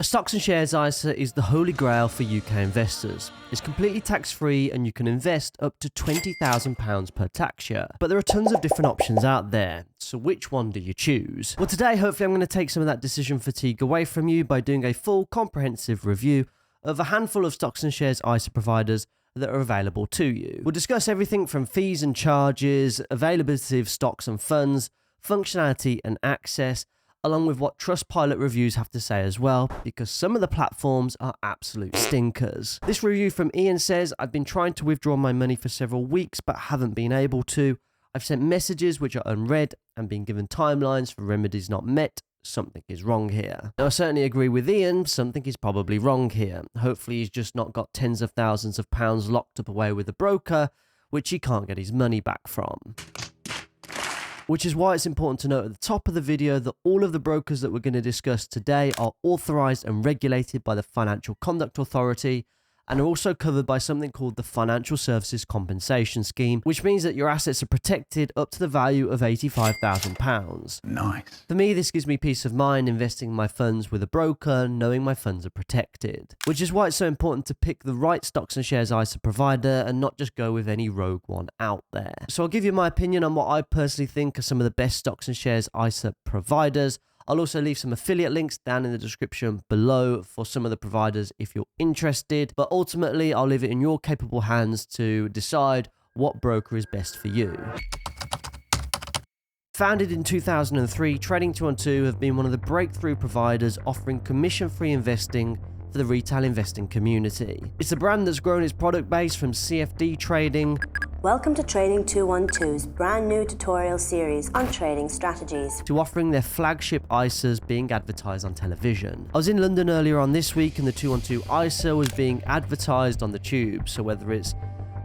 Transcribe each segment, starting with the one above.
A stocks and shares ISA is the holy grail for UK investors. It's completely tax-free and you can invest up to £20,000 per tax year. But there are tons of different options out there, so which one do you choose? Well, today hopefully I'm going to take some of that decision fatigue away from you by doing a full comprehensive review of a handful of stocks and shares ISA providers that are available to you. We'll discuss everything from fees and charges, availability of stocks and funds, functionality and access, along with what Trustpilot reviews have to say as well, because some of the platforms are absolute stinkers. This review from Ian says, I've been trying to withdraw my money for several weeks but haven't been able to. I've sent messages which are unread and been given timelines for remedies not met. Something is wrong here. Now, I certainly agree with Ian, something is probably wrong here. Hopefully he's just not got tens of thousands of pounds locked up away with a broker, which he can't get his money back from. Which is why it's important to note at the top of the video that all of the brokers that we're going to discuss today are authorized and regulated by the Financial Conduct Authority and are also covered by something called the Financial Services Compensation Scheme, which means that your assets are protected up to the value of £85,000. Nice. For me, this gives me peace of mind investing my funds with a broker, knowing my funds are protected. Which is why it's so important to pick the right stocks and shares ISA provider and not just go with any rogue one out there. So I'll give you my opinion on what I personally think are some of the best stocks and shares ISA providers. I'll also leave some affiliate links down in the description below for some of the providers if you're interested. But ultimately, I'll leave it in your capable hands to decide what broker is best for you. Founded in 2003, Trading212 have been one of the breakthrough providers offering commission-free investing for the retail investing community. It's a brand that's grown its product base from CFD trading. Welcome to Trading212's brand new tutorial series on trading strategies. To offering their flagship ISAs being advertised on television. I was in London earlier on this week and the 212 ISA was being advertised on the tube. So whether it's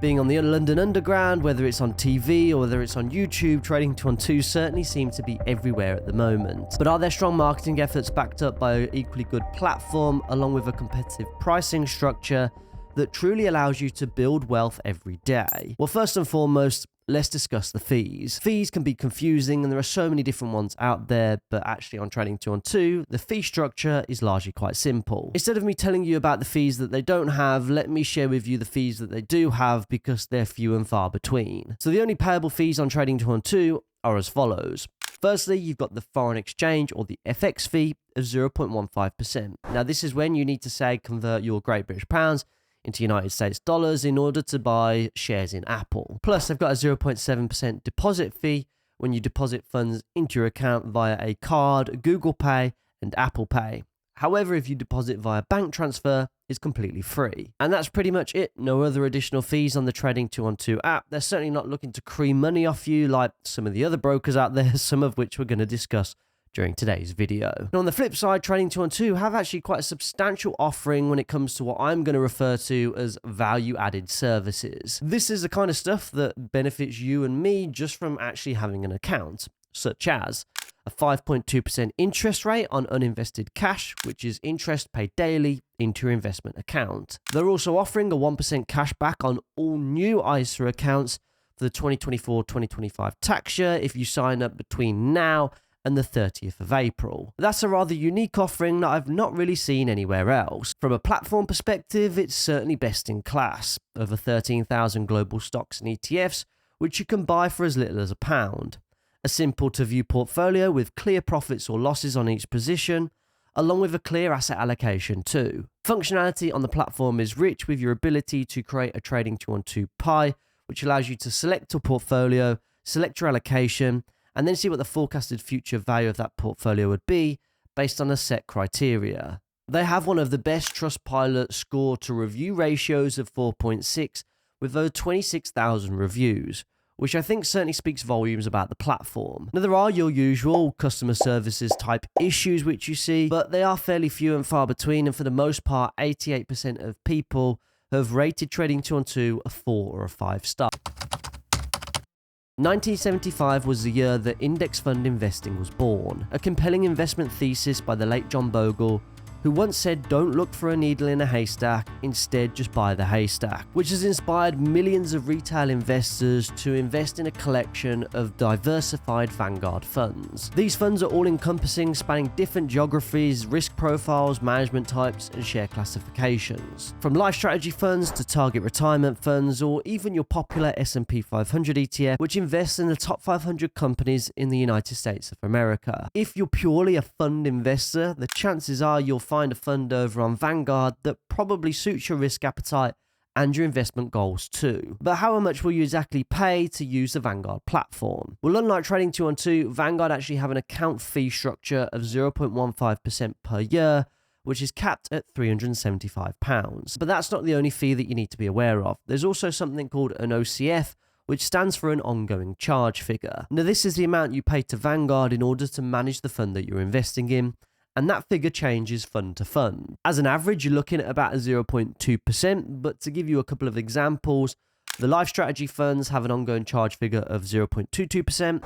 being on the London Underground, whether it's on TV or whether it's on YouTube, Trading212 certainly seem to be everywhere at the moment. But are their strong marketing efforts backed up by an equally good platform along with a competitive pricing structure that truly allows you to build wealth every day? Well, first and foremost, let's discuss the fees. Fees can be confusing and there are so many different ones out there, but actually on Trading212, the fee structure is largely quite simple. Instead of me telling you about the fees that they don't have, let me share with you the fees that they do have because they're few and far between. So the only payable fees on Trading212 are as follows. Firstly, you've got the foreign exchange or the FX fee of 0.15%. Now this is when you need to say convert your Great British pounds into United States dollars in order to buy shares in Apple. Plus, they've got a 0.7% deposit fee when you deposit funds into your account via a card, Google Pay, and Apple Pay. However, if you deposit via bank transfer, it's completely free. And that's pretty much it. No other additional fees on the Trading212 app. They're certainly not looking to cream money off you like some of the other brokers out there, some of which we're going to discuss during today's video. And on the flip side, Trading212 have actually quite a substantial offering when it comes to what I'm going to refer to as value-added services. This is the kind of stuff that benefits you and me just from actually having an account, such as a 5.2% interest rate on uninvested cash, which is interest paid daily into your investment account. They're also offering a 1% cash back on all new ISA accounts for the 2024-2025 tax year if you sign up between now and the 30th of April. That's a rather unique offering that I've not really seen anywhere else. From a platform perspective, it's certainly best in class. Over 13,000 global stocks and ETFs, which you can buy for as little as £1. A simple to view portfolio with clear profits or losses on each position, along with a clear asset allocation too. Functionality on the platform is rich with your ability to create a Trading212 pie, which allows you to select a portfolio, select your allocation, and then see what the forecasted future value of that portfolio would be based on a set criteria. They have one of the best Trustpilot score to review ratios of 4.6 with over 26,000 reviews, which I think certainly speaks volumes about the platform. Now, there are your usual customer services type issues which you see, but they are fairly few and far between, and for the most part, 88% of people have rated Trading212 a 4 or a 5 star. 1975 was the year that index fund investing was born, a compelling investment thesis by the late John Bogle, who once said, "Don't look for a needle in a haystack, instead just buy the haystack," which has inspired millions of retail investors to invest in a collection of diversified Vanguard funds. These funds are all encompassing, spanning different geographies, risk profiles, management types, and share classifications. From life strategy funds to target retirement funds, or even your popular S&P 500 ETF, which invests in the top 500 companies in the United States of America. If you're purely a fund investor, the chances are you'll find a fund over on Vanguard that probably suits your risk appetite and your investment goals too. But how much will you exactly pay to use the Vanguard platform? Well, unlike Trading 212, Vanguard actually have an account fee structure of 0.15% per year, which is capped at £375. But that's not the only fee that you need to be aware of. There's also something called an OCF, which stands for an ongoing charge figure. Now, this is the amount you pay to Vanguard in order to manage the fund that you're investing in, and that figure changes fund to fund. As an average, you're looking at about a 0.2%, but to give you a couple of examples, the life strategy funds have an ongoing charge figure of 0.22%,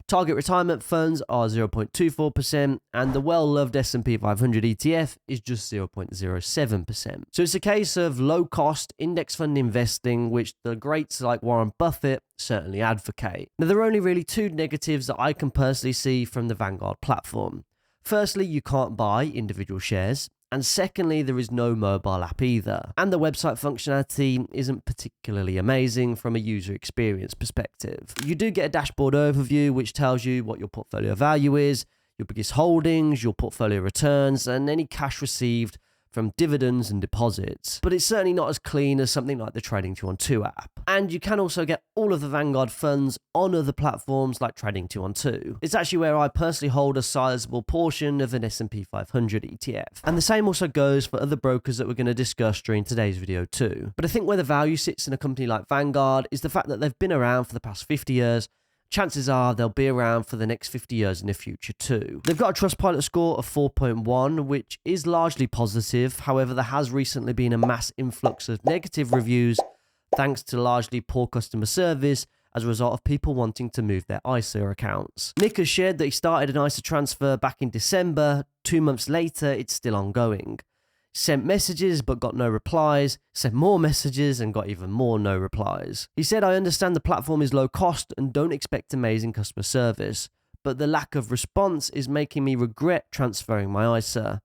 target retirement funds are 0.24%, and the well-loved S&P 500 ETF is just 0.07%. So it's a case of low-cost index fund investing, which the greats like Warren Buffett certainly advocate. Now, there are only really two negatives that I can personally see from the Vanguard platform. Firstly, you can't buy individual shares. And secondly, there is no mobile app either. And the website functionality isn't particularly amazing from a user experience perspective. You do get a dashboard overview, which tells you what your portfolio value is, your biggest holdings, your portfolio returns, and any cash received from dividends and deposits. But it's certainly not as clean as something like the Trading 212 app. And you can also get all of the Vanguard funds on other platforms like Trading 212. It's actually where I personally hold a sizable portion of an S&P 500 ETF. And the same also goes for other brokers that we're going to discuss during today's video too. But I think where the value sits in a company like Vanguard is the fact that they've been around for the past 50 years. Chances are they'll be around for the next 50 years in the future too. They've got a Trustpilot score of 4.1, which is largely positive. However, there has recently been a mass influx of negative reviews thanks to largely poor customer service as a result of people wanting to move their ISA accounts. Nick has shared that he started an ISA transfer back in December. 2 months later, it's still ongoing. Sent messages but got no replies, sent more messages and got even more no replies. He said, "I understand the platform is low cost and don't expect amazing customer service, but the lack of response is making me regret transferring my ISA.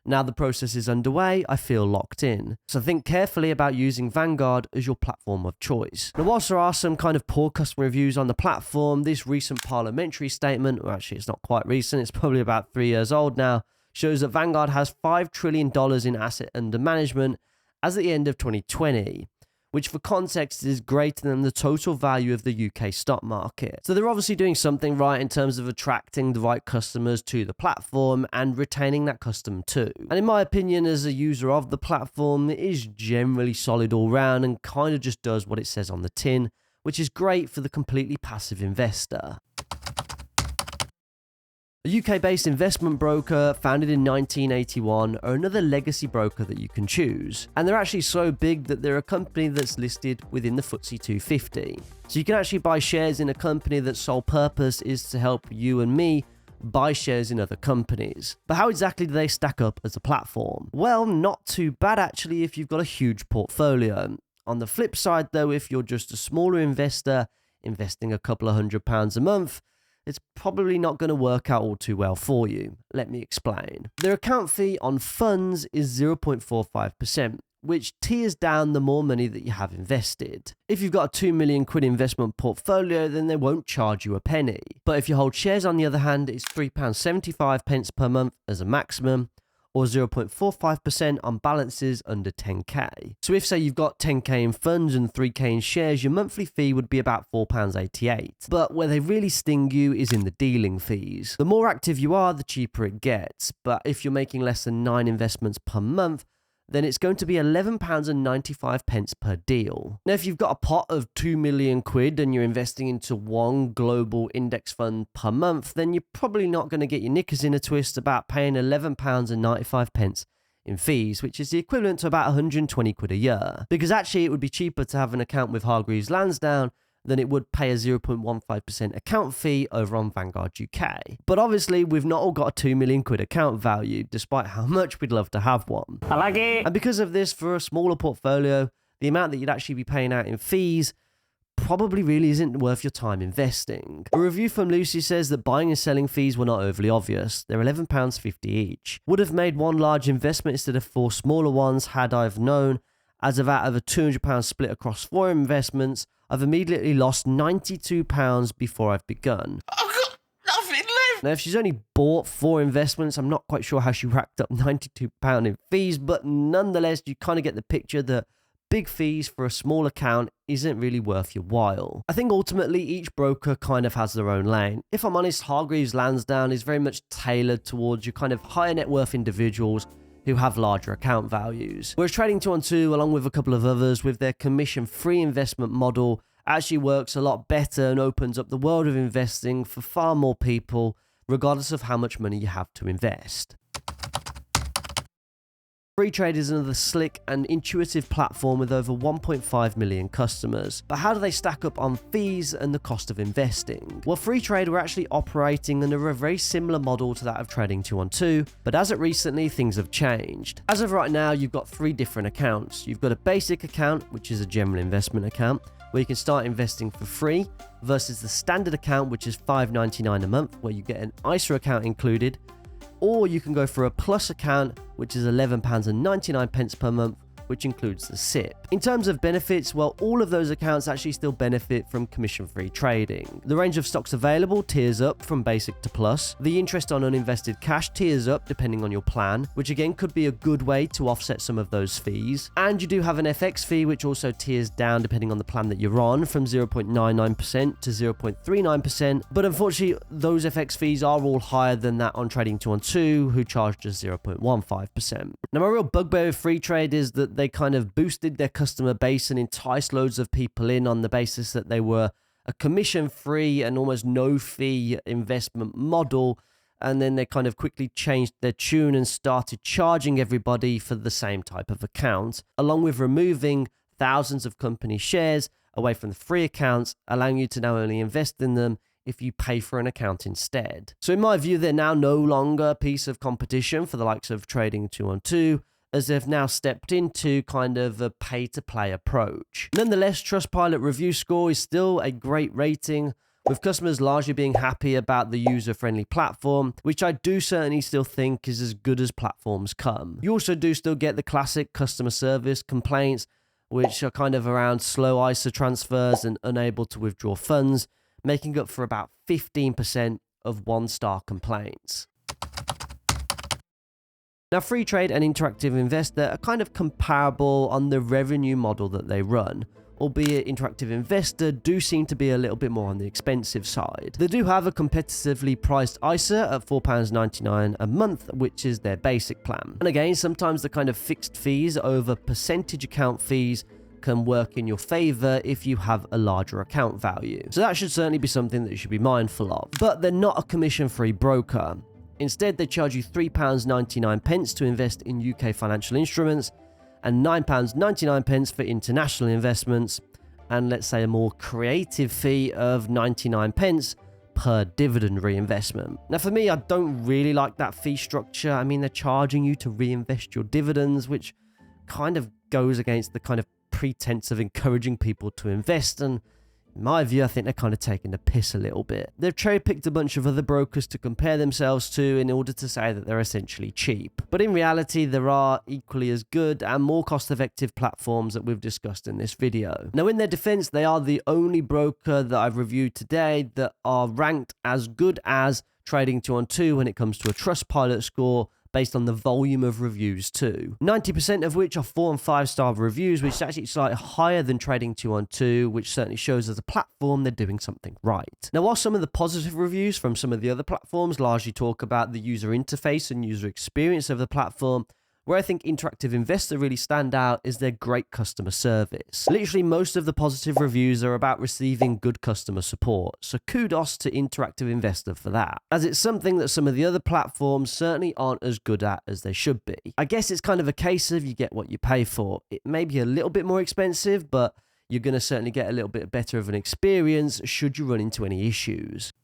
Now the process is underway, I feel locked in. So think carefully about using Vanguard as your platform of choice." Now, whilst there are some kind of poor customer reviews on the platform, this recent parliamentary statement, well, actually it's not quite recent, it's probably about 3 years old now, shows that Vanguard has $5 trillion in asset under management as at the end of 2020, which for context is greater than the total value of the UK stock market. So they're obviously doing something right in terms of attracting the right customers to the platform and retaining that custom too. And in my opinion, as a user of the platform, it is generally solid all round and kind of just does what it says on the tin, which is great for the completely passive investor. A UK-based investment broker founded in 1981 are another legacy broker that you can choose. And they're actually so big that they're a company that's listed within the FTSE 250. So you can actually buy shares in a company that's sole purpose is to help you and me buy shares in other companies. But how exactly do they stack up as a platform? Well, not too bad actually if you've got a huge portfolio. On the flip side though, if you're just a smaller investor investing a couple of £100 a month, it's probably not going to work out all too well for you. Let me explain. Their account fee on funds is 0.45%, which tiers down the more money that you have invested. If you've got a £2 million investment portfolio, then they won't charge you a penny. But if you hold shares on the other hand, it's £3.75 per month as a maximum, or 0.45% on balances under 10k. So if say you've got 10k in funds and 3k in shares, your monthly fee would be about £4.88. But where they really sting you is in the dealing fees. The more active you are, the cheaper it gets. But if you're making less than 9 investments per month, then it's going to be £11.95 per deal. Now, if you've got a pot of £2 million and you're investing into one global index fund per month, then you're probably not going to get your knickers in a twist about paying £11.95 in fees, which is the equivalent to about £120 a year. Because actually it would be cheaper to have an account with Hargreaves Lansdown than it would pay a 0.15% account fee over on Vanguard UK. But obviously, we've not all got a 2 million quid account value, despite how much we'd love to have one. I like it. And because of this, for a smaller portfolio, the amount that you'd actually be paying out in fees probably really isn't worth your time investing. A review from Lucy says that buying and selling fees were not overly obvious. They're £11.50 each. Would have made one large investment instead of 4 smaller ones had I've known. As of out of a £200 split across 4 investments, I've immediately lost £92 before I've begun. I've got nothing left. Now, if she's only bought 4 investments, I'm not quite sure how she racked up £92 in fees, but nonetheless, you kind of get the picture that big fees for a small account isn't really worth your while. I think ultimately each broker kind of has their own lane. If I'm honest, Hargreaves Lansdown is very much tailored towards your kind of higher net worth individuals who have larger account values. Whereas Trading 212, along with a couple of others, with their commission-free investment model, actually works a lot better and opens up the world of investing for far more people, regardless of how much money you have to invest. FreeTrade is another slick and intuitive platform with over 1.5 million customers. But how do they stack up on fees and the cost of investing? Well, FreeTrade were actually operating under a very similar model to that of Trading 212, but as of recently, things have changed. As of right now, you've got 3 different accounts. You've got a basic account, which is a general investment account, where you can start investing for free, versus the standard account, which is $5.99 a month, where you get an ISA account included. Or you can go for a plus account, which is £11.99 per month, which includes the SIP. In terms of benefits, well, all of those accounts actually still benefit from commission-free trading. The range of stocks available tiers up from basic to plus. The interest on uninvested cash tiers up depending on your plan, which again could be a good way to offset some of those fees. And you do have an FX fee, which also tiers down depending on the plan that you're on, from 0.99% to 0.39%. But unfortunately, those FX fees are all higher than that on Trading 212, who charge just 0.15%. Now, my real bugbear with FreeTrade is that they kind of boosted their customer base and enticed loads of people in on the basis that they were a commission-free and almost no-fee investment model, and then they kind of quickly changed their tune and started charging everybody for the same type of account, along with removing thousands of company shares away from the free accounts, allowing you to now only invest in them if you pay for an account instead. So in my view, they're now no longer a piece of competition for the likes of Trading 212, as they've now stepped into kind of a pay-to-play approach. Nonetheless, Trustpilot review score is still a great rating, with customers largely being happy about the user-friendly platform, which I do certainly still think is as good as platforms come. You also do still get the classic customer service complaints, which are kind of around slow ISA transfers and unable to withdraw funds, making up for about 15% of 1-star complaints. Now, FreeTrade and Interactive Investor are kind of comparable on the revenue model that they run, albeit Interactive Investor do seem to be a little bit more on the expensive side. They do have a competitively priced ISA at £4.99 a month, which is their basic plan. And again, sometimes the kind of fixed fees over percentage account fees can work in your favor if you have a larger account value. So that should certainly be something that you should be mindful of. But they're not a commission-free broker. Instead, they charge you £3.99 to invest in UK financial instruments and £9.99 for international investments, and let's say a more creative fee of 99p per dividend reinvestment. Now, for me, I don't really like that fee structure. I mean, they're charging you to reinvest your dividends, which kind of goes against the kind of pretense of encouraging people to invest, and in my view, I think they're kind of taking the piss a little bit. They've cherry-picked a bunch of other brokers to compare themselves to in order to say that they're essentially cheap. But in reality, there are equally as good and more cost-effective platforms that we've discussed in this video. Now, in their defense, they are the only broker that I've reviewed today that are ranked as good as Trading 212 when it comes to a Trustpilot score, based on the volume of reviews too. 90% of which are 4- and 5-star reviews, which is actually slightly higher than Trading 212, which certainly shows as a platform they're doing something right. Now, while some of the positive reviews from some of the other platforms largely talk about the user interface and user experience of the platform, where I think Interactive Investor really stand out is their great customer service. Literally, most of the positive reviews are about receiving good customer support, so kudos to Interactive Investor for that, as it's something that some of the other platforms certainly aren't as good at as they should be. I guess it's kind of a case of you get what you pay for. It may be a little bit more expensive, but you're going to certainly get a little bit better of an experience should you run into any issues.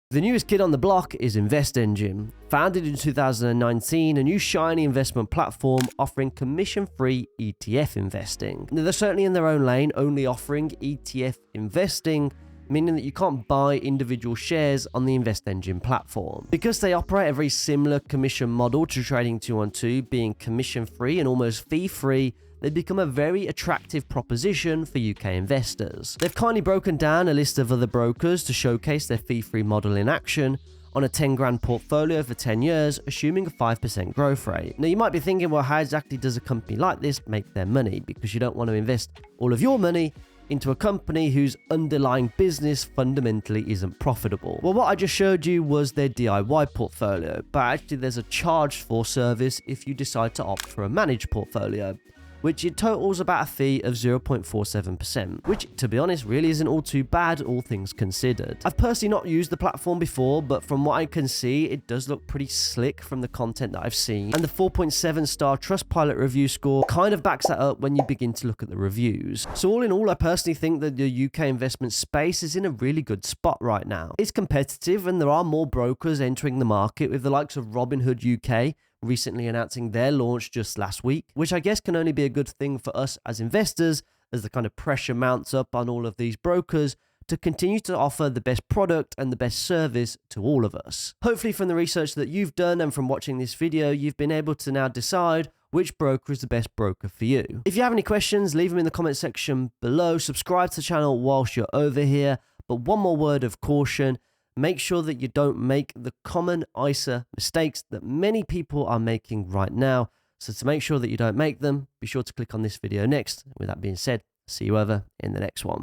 The newest kid on the block is InvestEngine. Founded in 2019, a new shiny investment platform offering commission-free ETF investing. Now, they're certainly in their own lane, only offering ETF investing, meaning that you can't buy individual shares on the InvestEngine platform. Because they operate a very similar commission model to Trading 212, being commission-free and almost fee-free, they've become a very attractive proposition for UK investors. They've kindly broken down a list of other brokers to showcase their fee-free model in action on a 10 grand portfolio for 10 years, assuming a 5% growth rate. Now, you might be thinking, well, how exactly does a company like this make their money? Because you don't want to invest all of your money into a company whose underlying business fundamentally isn't profitable. Well, what I just showed you was their DIY portfolio, but actually there's a charged for service if you decide to opt for a managed portfolio, which it totals about a fee of 0.47%, which, to be honest, really isn't all too bad, all things considered. I've personally not used the platform before, but from what I can see, it does look pretty slick from the content that I've seen, and the 4.7-star Trustpilot review score kind of backs that up when you begin to look at the reviews. So all in all, I personally think that the UK investment space is in a really good spot right now. It's competitive, and there are more brokers entering the market, with the likes of Robinhood UK recently announcing their launch just last week, which I guess can only be a good thing for us as investors, as the kind of pressure mounts up on all of these brokers to continue to offer the best product and the best service to all of us. Hopefully from the research that you've done and from watching this video, you've been able to now decide which broker is the best broker for you. If you have any questions, leave them in the comment section below. Subscribe to the channel whilst you're over here. But one more word of caution: make sure that you don't make the common ISA mistakes that many people are making right now. So to make sure that you don't make them, be sure to click on this video next. With that being said, see you over in the next one.